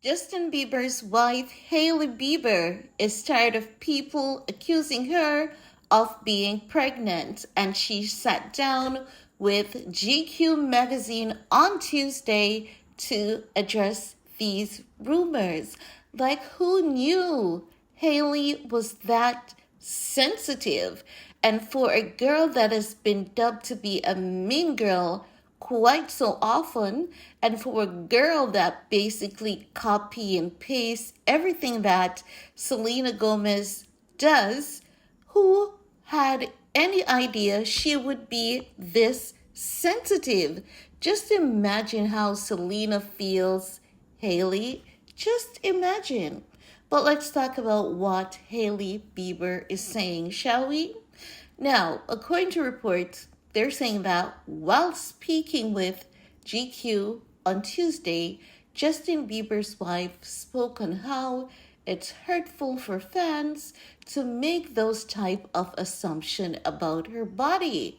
Justin Bieber's wife, Hailey Bieber, is tired of people accusing her of being pregnant, and she sat down with GQ magazine on Tuesday to address these rumors. Like, who knew Hailey was that sensitive? And for a girl that has been dubbed to be a mean girl quite so often, and for a girl that basically copy and paste everything that Selena Gomez does, who had any idea she would be this sensitive? Just imagine how Selena feels, Hailey. Just imagine. But let's talk about what Hailey Bieber is saying, shall we? Now, according to reports, they're saying that while speaking with GQ on Tuesday, Justin Bieber's wife spoke on how it's hurtful for fans to make those type of assumption about her body.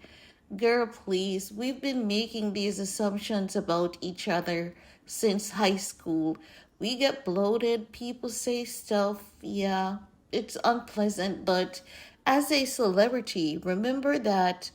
Girl, please, we've been making these assumptions about each other since high school. We get bloated, people say stuff, yeah, it's unpleasant, but as a celebrity, remember that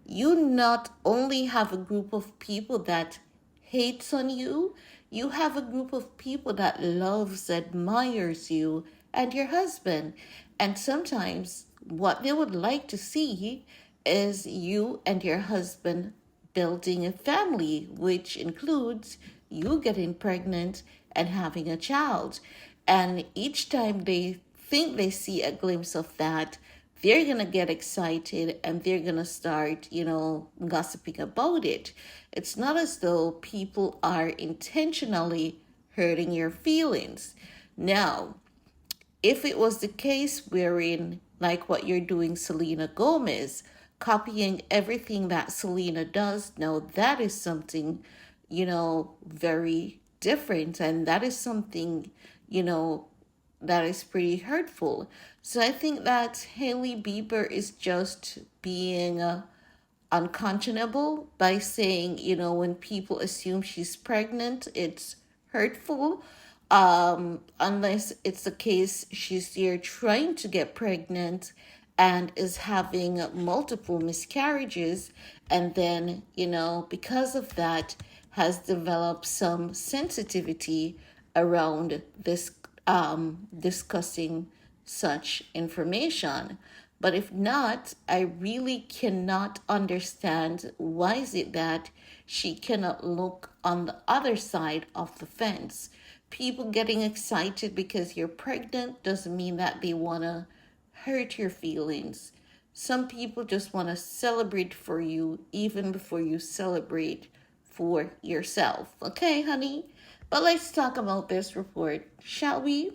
you not only have a group of people that hates on you, you have a group of people that loves, admires you and your husband. And sometimes what they would like to see is you and your husband building a family, which includes you getting pregnant and having a child. And each time they think they see a glimpse of that, they're going to get excited and they're going to start, gossiping about it. It's not as though people are intentionally hurting your feelings. Now, if it was the case wherein, like what you're doing, Selena Gomez, copying everything that Selena does, now that is something, very different. And that is something, that is pretty hurtful. So I think that Hailey Bieber is just being unconscionable by saying, when people assume she's pregnant, it's hurtful. Unless it's the case she's here trying to get pregnant and is having multiple miscarriages, and then, because of that, has developed some sensitivity around this discussing such information. But if not, I really cannot understand why is it that she cannot look on the other side of the fence. People getting excited because you're pregnant doesn't mean that they want to hurt your feelings. Some people just want to celebrate for you even before you celebrate for yourself. Okay, honey? But let's talk about this report, shall we?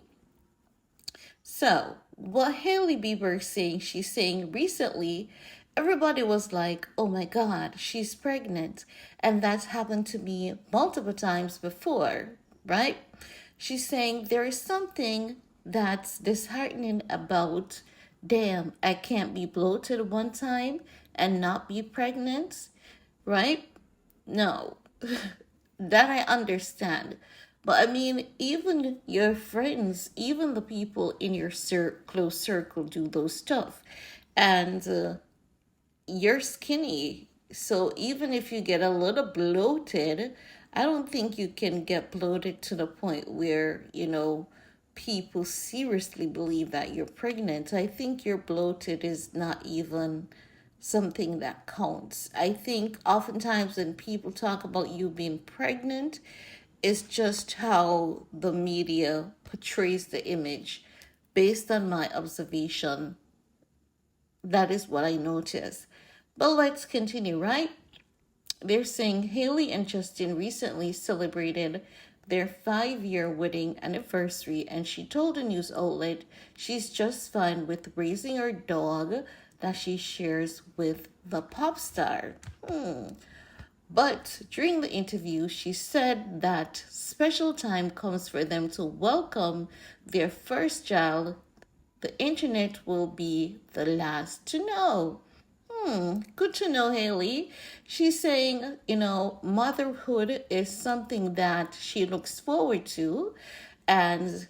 So, what Hailey Bieber is saying, she's saying recently, everybody was like, oh my God, she's pregnant. And that's happened to me multiple times before, right? She's saying there is something that's disheartening about, damn, I can't be bloated one time and not be pregnant, right? No, that I understand. But I mean, even your friends, even the people in your close circle do those stuff. And you're skinny. So even if you get a little bloated, I don't think you can get bloated to the point where, people seriously believe that you're pregnant. I think your bloated is not even something that counts. I think oftentimes when people talk about you being pregnant, it's just how the media portrays the image. Based on my observation, that is what I notice. But let's continue, right? They're saying Hailey and Justin recently celebrated their 5-year wedding anniversary, and she told a news outlet she's just fine with raising her dog that she shares with the pop star. But during the interview, she said that special time comes for them to welcome their first child. The internet will be the last to know. Good to know, Hailey. She's saying, motherhood is something that she looks forward to. And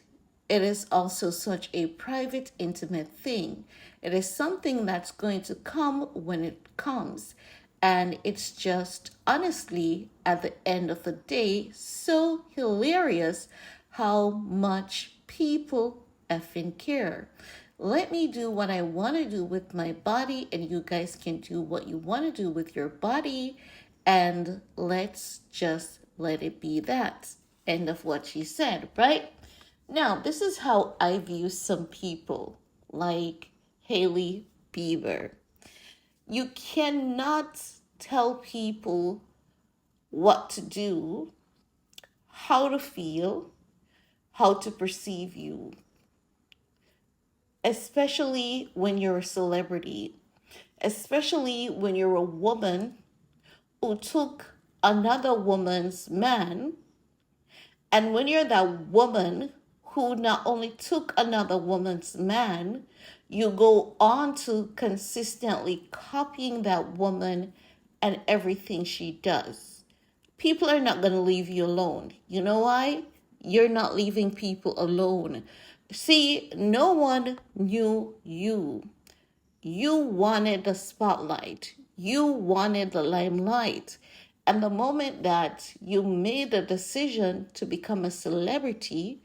it is also such a private, intimate thing. It is something that's going to come when it comes. And it's just honestly, at the end of the day, so hilarious how much people effing care. Let me do what I want to do with my body, and you guys can do what you want to do with your body, and let's just let it be that. End of what she said, right? Now, this is how I view some people like Hailey Bieber. You cannot tell people what to do, how to feel, how to perceive you, especially when you're a celebrity, especially when you're a woman who took another woman's man. And when you're that woman who not only took another woman's man, you go on to consistently copying that woman and everything she does. People are not going to leave you alone. You know why? You're not leaving people alone. See, no one knew you. You wanted the spotlight. You wanted the limelight. And the moment that you made the decision to become a celebrity,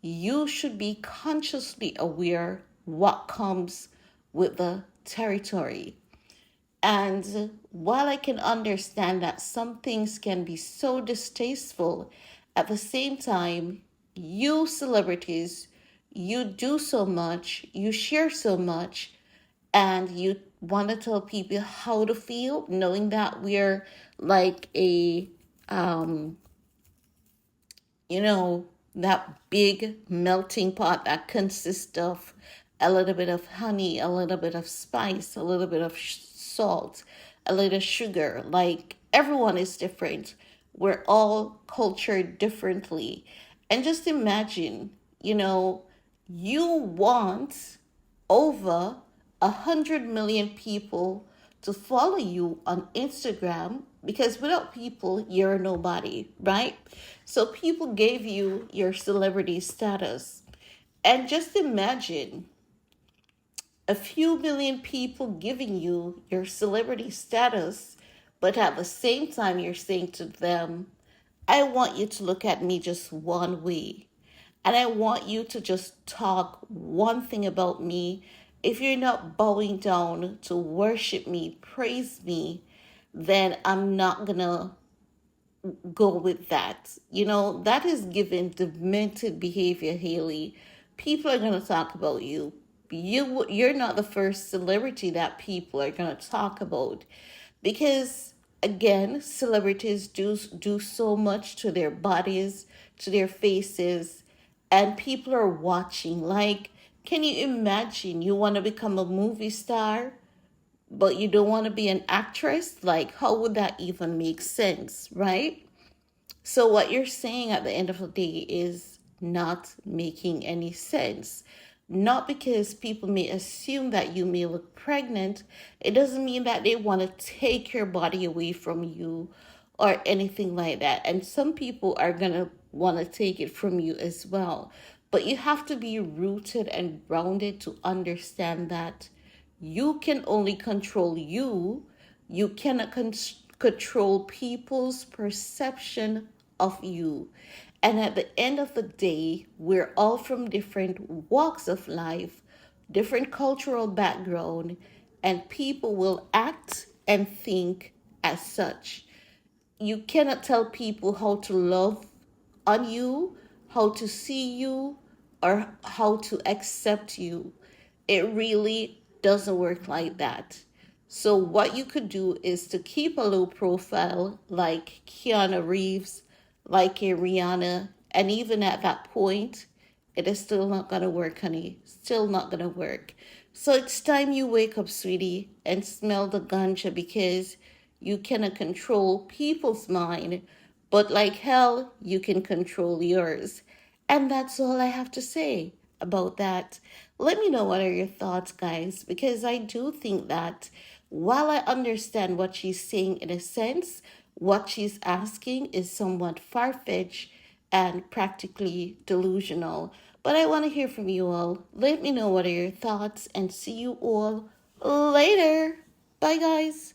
you should be consciously aware what comes with the territory. And while I can understand that some things can be so distasteful, at the same time, you celebrities, you do so much, you share so much, and you want to tell people how to feel, knowing that we're like a you know, that big melting pot that consists of a little bit of honey, a little bit of spice, a little bit of salt, a little sugar. Like everyone is different. We're all cultured differently. And just imagine, you want over 100 million people to follow you on Instagram because without people, you're a nobody, right? So people gave you your celebrity status. And just imagine a few million people giving you your celebrity status, but at the same time, you're saying to them, I want you to look at me just one way. And I want you to just talk one thing about me. If you're not bowing down to worship me, praise me, then I'm not going to go with that. That is given demented behavior, Hailey. People are going to talk about you. You're not the first celebrity that people are going to talk about because again, celebrities do so much to their bodies, to their faces, and people are watching. Like, can you imagine you want to become a movie star, but you don't want to be an actress? Like, how would that even make sense, right? So what you're saying at the end of the day is not making any sense. Not because people may assume that you may look pregnant, it doesn't mean that they want to take your body away from you or anything like that. And some people are going to want to take it from you as well. But you have to be rooted and grounded to understand that you can only control you. You cannot control people's perception of you. And at the end of the day, we're all from different walks of life, different cultural background, and people will act and think as such. You cannot tell people how to love on you, how to see you, or how to accept you. It really doesn't work like that. So what you could do is to keep a low profile like Keanu Reeves, like a Rihanna, and even at that point, it is still not gonna work, honey. Still not gonna work. So it's time you wake up, sweetie, and smell the ganja because you cannot control people's mind, but like hell, you can control yours. And that's all I have to say about that. Let me know what are your thoughts, guys, because I do think that while I understand what she's saying in a sense, what she's asking is somewhat far fetched, and practically delusional. But I want to hear from you all. Let me know what are your thoughts and see you all later. Bye, guys.